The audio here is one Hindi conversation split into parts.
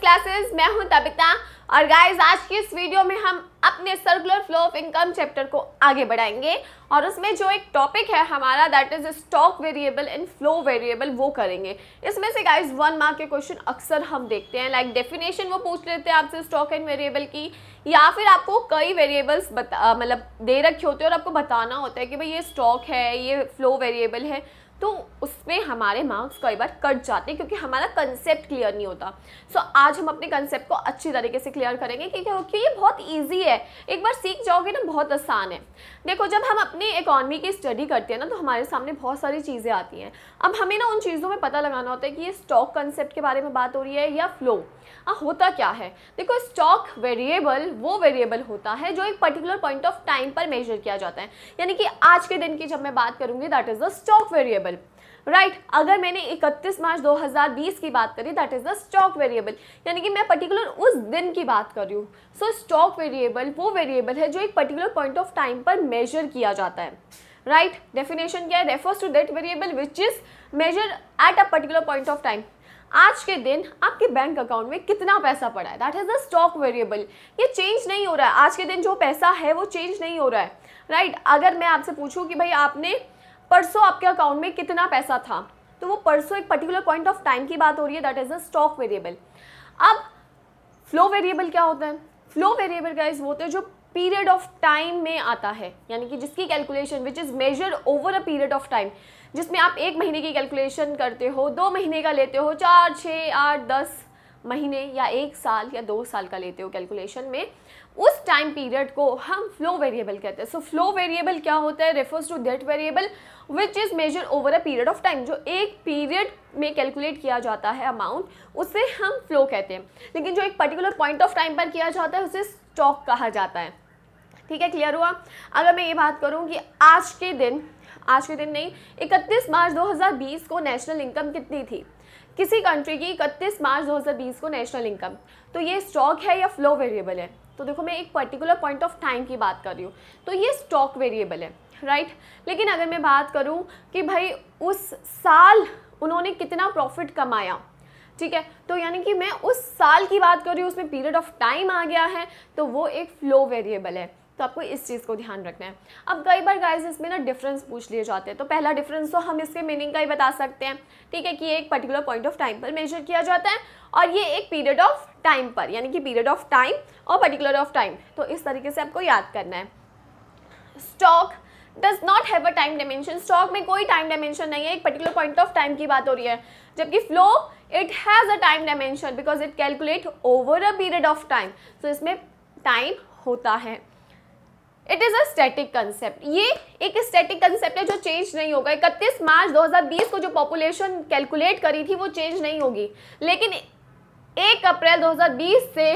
क्लासेस, मैं हूं तबिता और गाइस आज की इस वीडियो में हम अपने circular flow of income chapter को आगे बढ़ाएंगे और उसमें जो एक टॉपिक है हमारा that is stock variable and flow variable वो करेंगे। इसमें से गाइस 1 मार्क के क्वेश्चन अक्सर हम देखते हैं, लाइक डेफिनेशन वो पूछ लेते हैं आपसे स्टॉक एंड वेरिएबल की, या फिर आपको कई वेरिएबल्स मतलब दे रखे होते हैं और आपको बताना होता है कि भाई ये स्टॉक है, ये फ्लो वेरिएबल है, तो उसमें हमारे मार्क्स कई बार कट जाते हैं क्योंकि हमारा कंसेप्ट क्लियर नहीं होता। सो आज हम अपने कंसेप्ट को अच्छी तरीके से क्लियर करेंगे क्योंकि ये बहुत इजी है, एक बार सीख जाओगे ना, बहुत आसान है। देखो, जब हम अपनी इकोनॉमी की स्टडी करते हैं ना तो हमारे सामने बहुत सारी चीज़ें आती हैं। अब हमें ना उन चीज़ों में पता लगाना होता है कि ये स्टॉक कंसेप्ट के बारे में बात हो रही है या फ्लो। होता क्या है, देखो स्टॉक वेरिएबल वो वेरिएबल होता है जो एक पर्टिकुलर पॉइंट ऑफ टाइम पर मेजर किया जाता है, यानी कि आज के दिन की जब मैं बात करूंगी that is the stock variable, right. अगर मैंने 31 मार्च 2020 की बात करी that is the stock variable, यानी कि मैं पर्टिकुलर उस दिन की बात कर रही हूँ। सो स्टॉक वेरिएबल वो वेरिएबल है जो एक पर्टिकुलर पॉइंट ऑफ टाइम पर मेजर किया जाता है, राइट। डेफिनेशन क्या है, refers to that variable which is measure at a particular point of time. आज के दिन आपके बैंक अकाउंट में कितना पैसा पड़ा है, that is the stock variable. ये चेंज नहीं हो रहा है, आज के दिन जो पैसा है वो चेंज नहीं हो रहा है, राइट। अगर मैं आपसे पूछूं कि भाई आपने परसों आपके अकाउंट में कितना पैसा था, तो वो परसों एक पर्टिकुलर पॉइंट ऑफ टाइम की बात हो रही है, that is the stock variable. अब फ्लो वेरिएबल क्या होता है, फ्लो वेरिएबल गाइस वो होते हैं जो पीरियड ऑफ टाइम में आता है, यानी कि जिसकी calculation which is measured over a period of time, जिसमें आप 1 महीने की कैलकुलेशन करते हो, 2 महीने का लेते हो, 4, 6, 8, 10 महीने या 1 साल या 2 साल का लेते हो कैलकुलेशन में, उस टाइम पीरियड को हम फ्लो वेरिएबल कहते हैं। सो फ्लो वेरिएबल क्या होता है, refers to that variable which is measure over a period of time, जो एक पीरियड में कैलकुलेट किया जाता है अमाउंट, उसे हम फ्लो कहते हैं। लेकिन जो एक पर्टिकुलर पॉइंट ऑफ टाइम पर किया जाता है उसे स्टॉक कहा जाता है। ठीक है, क्लियर हुआ। अगर मैं ये बात करूँ कि आज के दिन नहीं, 31 मार्च 2020 को नेशनल इनकम कितनी थी किसी कंट्री की, 31 मार्च 2020 को नेशनल इनकम, तो ये स्टॉक है या फ्लो वेरिएबल है? तो देखो, मैं एक पर्टिकुलर पॉइंट ऑफ टाइम की बात कर रही हूँ, तो ये स्टॉक वेरिएबल है, राइट। लेकिन अगर मैं बात करूँ कि भाई उस साल उन्होंने कितना प्रॉफिट कमाया, ठीक है, तो यानी कि मैं उस साल की बात कर रही हूँ, उसमें पीरियड ऑफ टाइम आ गया है, तो वो एक फ्लो वेरिएबल है। तो आपको इस चीज़ को ध्यान रखना है। अब कई बार गाइस इसमें ना डिफरेंस पूछ लिए जाते हैं, तो पहला डिफरेंस तो हम इसके मीनिंग का ही बता सकते हैं, ठीक है, कि ये एक पर्टिकुलर पॉइंट ऑफ टाइम पर मेजर किया जाता है और ये एक पीरियड ऑफ टाइम पर, यानी कि पीरियड ऑफ टाइम और पर्टिकुलर ऑफ टाइम। तो इस तरीके से आपको याद करना है। Stock does not have a time dimension, stock में कोई टाइम डायमेंशन नहीं है, एक पर्टिकुलर पॉइंट ऑफ टाइम की बात हो रही है। जबकि flow it has a time dimension because it calculate over a period of time, तो इसमें टाइम होता है। It is a static concept, ये एक स्टैटिक कंसेप्ट है जो चेंज नहीं होगा। 31 मार्च 2020 को जो पॉपुलेशन कैलकुलेट करी थी वो चेंज नहीं होगी, लेकिन 1 अप्रैल 2020 से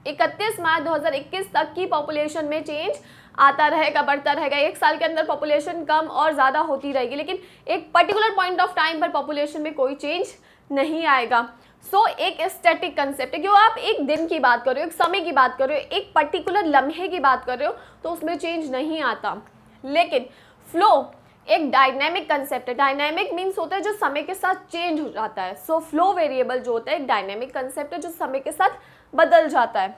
31 मार्च 2021 तक की पॉपुलेशन में चेंज आता रहेगा, बढ़ता रहेगा। 1 साल के अंदर पॉपुलेशन कम और ज़्यादा होती रहेगी, लेकिन एक पर्टिकुलर पॉइंट ऑफ टाइम पर पॉपुलेशन में कोई चेंज नहीं आएगा। सो एक स्टैटिक कंसेप्ट है, क्यों आप एक दिन की बात कर रहे हो, एक समय की बात कर रहे हो, एक पर्टिकुलर लम्हे की बात कर रहे हो, तो उसमें चेंज नहीं आता। लेकिन फ्लो एक डायनामिक कंसेप्ट है, डायनामिक मीन्स होता है जो समय के साथ चेंज हो जाता है। सो फ्लो वेरिएबल जो होता है एक डायनामिक कंसेप्ट है जो समय के साथ बदल जाता है।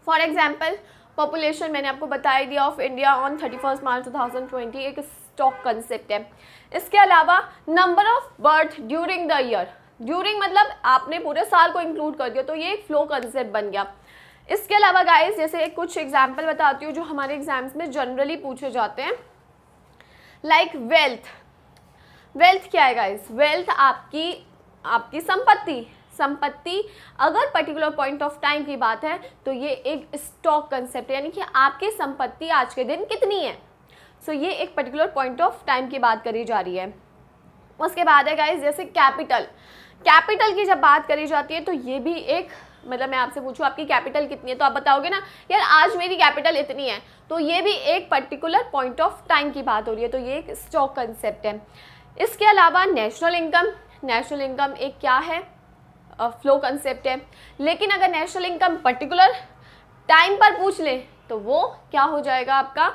फॉर एग्जाम्पल, पॉपुलेशन मैंने आपको बता दिया ऑफ इंडिया ऑन 31 मार्च 2020 एक स्टॉक कंसेप्ट है। इसके अलावा number of birth during the year, during मतलब आपने पूरे साल को इंक्लूड कर दिया, तो ये एक फ्लो कंसेप्ट बन गया। इसके अलावा गाइस जैसे कुछ एग्जाम्पल बताती हूँ जो हमारे एग्जाम्स में जनरली पूछे जाते हैं, लाइक वेल्थ। वेल्थ क्या है गाइस, वेल्थ आपकी संपत्ति अगर पर्टिकुलर पॉइंट ऑफ टाइम की बात है तो ये एक स्टॉक कंसेप्ट है, यानी कि आपकी संपत्ति आज के दिन कितनी है। सो ये एक पर्टिकुलर पॉइंट ऑफ टाइम की बात करी जा रही है। उसके बाद है गाइस जैसे कैपिटल की जब बात करी जाती है तो ये भी एक, मतलब मैं आपसे पूछूं आपकी कैपिटल कितनी है तो आप बताओगे ना यार आज मेरी कैपिटल इतनी है, तो ये भी एक पर्टिकुलर पॉइंट ऑफ टाइम की बात हो रही है, तो ये एक स्टॉक कंसेप्ट है। इसके अलावा नेशनल इनकम एक क्या है, फ्लो कंसेप्ट है। लेकिन अगर नेशनल इनकम पर्टिकुलर टाइम पर पूछ ले तो वो क्या हो जाएगा, आपका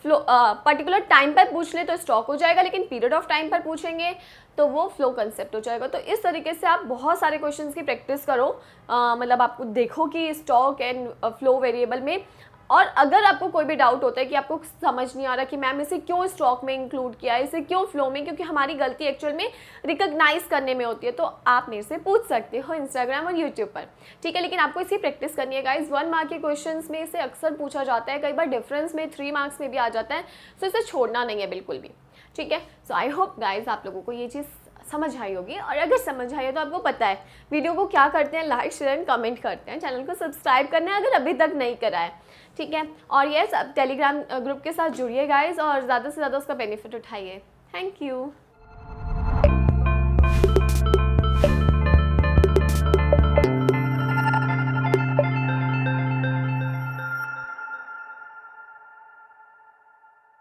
फ्लो पर्टिकुलर टाइम पर पूछ ले तो स्टॉक हो जाएगा, लेकिन पीरियड ऑफ टाइम पर पूछेंगे तो वो फ्लो कंसेप्ट हो जाएगा। तो इस तरीके से आप बहुत सारे क्वेश्चंस की प्रैक्टिस करो, मतलब आपको देखो कि स्टॉक एंड फ्लो वेरिएबल में। और अगर आपको कोई भी डाउट होता है कि आपको समझ नहीं आ रहा कि मैम इसे क्यों स्टॉक में इंक्लूड किया है, इसे क्यों फ्लो में, क्योंकि हमारी गलती एक्चुअल में रिकॉग्नाइज करने में होती है, तो आप मेरे से पूछ सकते हो इंस्टाग्राम और यूट्यूब पर, ठीक है। लेकिन आपको इसी प्रैक्टिस करनी है गाइज। 1 मार्क के क्वेश्चन में इसे अक्सर पूछा जाता है, कई बार डिफरेंस में 3 मार्क्स में भी आ जाता है, तो इसे छोड़ना नहीं है बिल्कुल भी, ठीक है। सो आई होप गाइज आप लोगों को ये चीज़ समझ आई होगी, और अगर समझ आई है तो आपको पता है वीडियो को क्या करते हैं, लाइक शेयर एंड कमेंट करते हैं, चैनल को सब्सक्राइब करना है अगर अभी तक नहीं करा है, ठीक है। और यस, अब टेलीग्राम ग्रुप के साथ जुड़िए गाइज, और ज़्यादा से ज़्यादा उसका बेनिफिट उठाइए। Thank you.